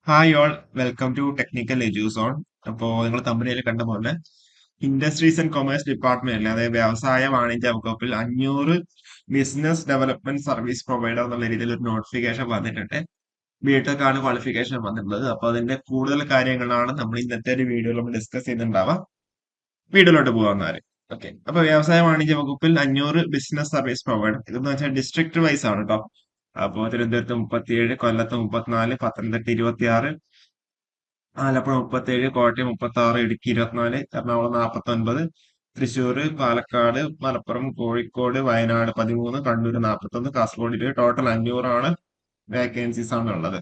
Hi all, welcome to technical Eduzone. അപ്പോൾ നിങ്ങൾ തമ്പനിയിൽ കണ്ട പോലെ ഇൻഡസ്ട്രീസ് ആൻഡ് കൊമേഴ്സ് ഡിപ്പാർട്ട്മെന്റിൽ അതായത് വ്യവസായ വാണിജ്യ വകുപ്പിൽ 500 ബിസിനസ് ഡെവലപ്മെന്റ് സർവീസ് പ്രൊവൈഡർ എന്നുള്ള രീതിയിൽ ഒരു നോട്ടിഫിക്കേഷൻ വന്നിട്ടുണ്ട്. ബിടെക് ആണ് ക്വാളിഫിക്കേഷൻ വന്നിട്ടുള്ളത്. അപ്പൊ അതിന്റെ കൂടുതൽ കാര്യങ്ങളാണ് നമ്മൾ ഇന്നത്തെ ഒരു വീഡിയോയിൽ നമ്മൾ ഡിസ്കസ് ചെയ്യുന്നുണ്ടാവുക. വീഡിയോയിലോട്ട് പോകാവുന്നവര്. ഓക്കെ, അപ്പൊ വ്യവസായ വാണിജ്യ വകുപ്പിൽ 500 ബിസിനസ് സർവീസ് പ്രൊവൈഡർ ഇതെന്ന് വെച്ചാൽ ഡിസ്ട്രിക്ട് വൈസ് ആണ് കേട്ടോ. അപ്പോ തിരുവനന്തപുരത്ത് 37, കൊല്ലത്ത് 34, പത്തനംതിട്ട 26, ആലപ്പുഴ 37, കോട്ടയം 36, ഇടുക്കി 24, എറണാകുളം 49, തൃശ്ശൂര്, പാലക്കാട്, മലപ്പുറം, കോഴിക്കോട്, വയനാട് 13, കണ്ണൂർ 41, കാസർഗോഡ് 20. ടോട്ടൽ 500 വേക്കൻസീസ് ആണ് ഉള്ളത്.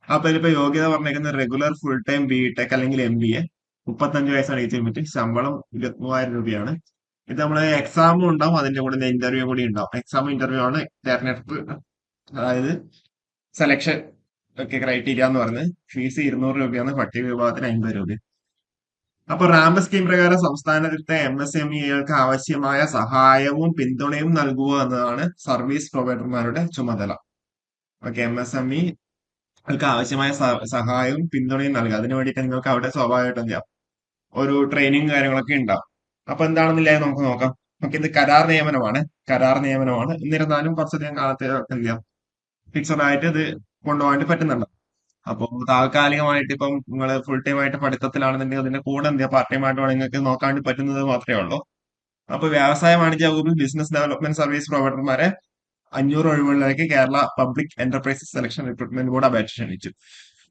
അപ്പൊ ഇതിപ്പോ യോഗ്യത പറഞ്ഞേക്കുന്നത് റെഗുലർ ഫുൾ ടൈം ബിടെക് അല്ലെങ്കിൽ MBA, 35 വയസ്സാണ് ഏജ് ലിമിറ്റ്, ശമ്പളം 23,000 രൂപയാണ്. ഇത് നമ്മള് എക്സാമും ഉണ്ടാവും, അതിന്റെ കൂടെ ഇന്റർവ്യൂ കൂടി ഉണ്ടാവും. എക്സാം ഇന്റർവ്യൂ ആണ് തെരഞ്ഞെടുപ്പ്, അതായത് സെലക്ഷൻ ഒക്കെ ക്രൈറ്റീരിയ എന്ന് പറഞ്ഞ്. ഫീസ് 200 രൂപയാണ്, പട്ടിക വിഭാഗത്തിന് 50 രൂപ. അപ്പൊ റാമ്പ് സ്കീം പ്രകാരം സംസ്ഥാനത്തെ MSMEകൾക്ക് ആവശ്യമായ സഹായവും പിന്തുണയും നൽകുക എന്നതാണ് സർവീസ് പ്രൊവൈഡർമാരുടെ ചുമതല. ഓക്കെ, MSMEകൾക്ക് ആവശ്യമായ സഹായവും പിന്തുണയും നൽകുക. അതിനു വേണ്ടിയിട്ട് നിങ്ങൾക്ക് അവിടെ സ്വാഭാവികമായിട്ടും ചെയ്യാം ഒരു ട്രെയിനിങ് കാര്യങ്ങളൊക്കെ ഉണ്ടാവും. അപ്പൊ എന്താണെന്നില്ലേ നമുക്ക് നോക്കാം. ഓക്കെ, ഇത് കരാർ നിയമനമാണ്. എന്നിരുന്നാലും കുറച്ചധികം കാലത്തേക്ക് എന്ത് ചെയ്യാം, ഫിക്സഡ് ആയിട്ട് ഇത് കൊണ്ടുപോകാനായിട്ട് പറ്റുന്നുണ്ട്. അപ്പൊ താൽക്കാലികമായിട്ട് ഇപ്പം നിങ്ങൾ ഫുൾ ടൈം ആയിട്ട് പഠിത്തത്തിലാണെന്നുണ്ടെങ്കിൽ അതിന്റെ കൂടെ എന്താ പാർട്ട് ടൈം ആയിട്ട് വേണമെങ്കിൽ നിങ്ങൾക്ക് നോക്കാൻ വേണ്ടി പറ്റുന്നത് മാത്രമേ ഉള്ളൂ. അപ്പൊ വ്യവസായ വാണിജ്യ വകുപ്പിൽ ബിസിനസ് ഡെവലപ്മെന്റ് സർവീസ് പ്രൊവൈഡർമാരെ 500 ഒഴിവുകളിലേക്ക് Kerala public enterprises selection recruitment board അപേക്ഷ ക്ഷണിച്ചു.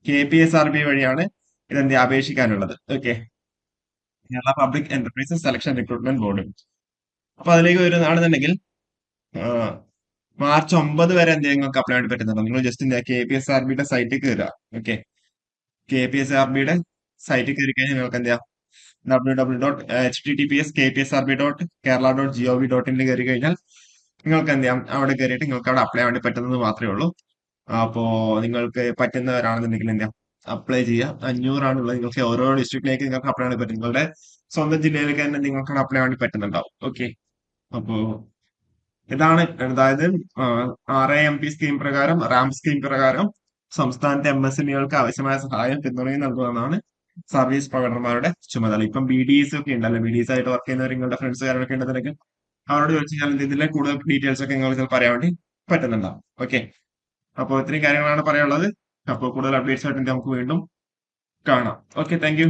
KPSRB വഴിയാണ് ഇതെന്ത് അപേക്ഷിക്കാനുള്ളത്. Okay, Kerala public enterprises selection recruitment board. അപ്പൊ അതിലേക്ക് വരുന്നതാണെന്നുണ്ടെങ്കിൽ മാർച്ച് 9 വരെ എന്തെങ്കിലും നിങ്ങൾക്ക് അപ്ലൈ ചെയ്യാൻ പറ്റുന്നുണ്ടോ? നിങ്ങൾ ജസ്റ്റ് KPSRBയുടെ സൈറ്റിൽ കയറുക. ഓക്കെ, KPSRBയുടെ സൈറ്റിൽ കയറി കഴിഞ്ഞാൽ നിങ്ങൾക്ക് എന്ത് ചെയ്യാം, www.https://kpsrb.kerala.gov.in കയറി കഴിഞ്ഞാൽ നിങ്ങൾക്ക് എന്ത് ചെയ്യാം, അവിടെ കയറിയിട്ട് നിങ്ങൾക്ക് അവിടെ അപ്ലൈ ചെയ്യാൻ വേണ്ടി പറ്റുന്നത് മാത്രമേ ഉള്ളൂ. അപ്പോ നിങ്ങൾക്ക് പറ്റുന്നവരാണെന്നുണ്ടെങ്കിൽ എന്ത് ചെയ്യാം, അപ്ലൈ ചെയ്യുക. 500 നിങ്ങൾക്ക് ഓരോ ഡിസ്ട്രിക്റ്റിലേക്ക് നിങ്ങൾക്ക് അപ്ലൈ ചെയ്യാൻ പറ്റും. നിങ്ങളുടെ സ്വന്തം ജില്ലയിലേക്ക് തന്നെ നിങ്ങൾക്ക് അപ്ലൈ ചെയ്യാൻ വേണ്ടി പറ്റുന്നുണ്ടാവും. ഓക്കെ, അപ്പോ ഇതാണ്, അതായത് RAMP സ്കീം പ്രകാരം, റാംപ് സ്കീം പ്രകാരം സംസ്ഥാനത്തെ MSMEകൾക്ക് ആവശ്യമായ സഹായം പിന്തുണയും നൽകുന്നതാണ് സർവീസ് പ്രൊവൈഡർമാരുടെ ചുമതല. ഇപ്പം BDS ഒക്കെ ഉണ്ടല്ലോ, BDS ആയിട്ട് വർക്ക് ചെയ്യുന്നവർ നിങ്ങളുടെ ഫ്രണ്ട്സ് കാര്യങ്ങളൊക്കെ ഉണ്ടെന്നുണ്ടെങ്കിൽ അവരോട് ചോദിച്ചു കഴിഞ്ഞാൽ ഇതിലെ കൂടുതൽ ഡീറ്റെയിൽസ് ഒക്കെ നിങ്ങൾക്ക് പറയാൻ വേണ്ടി പറ്റുന്നുണ്ടാവും. ഓക്കെ, അപ്പോൾ ഇത്രയും കാര്യങ്ങളാണ് പറയാനുള്ളത്. അപ്പോൾ കൂടുതൽ അപ്ഡേറ്റ്സ് ആയിട്ട് നമുക്ക് വീണ്ടും കാണാം. Okay, thank you.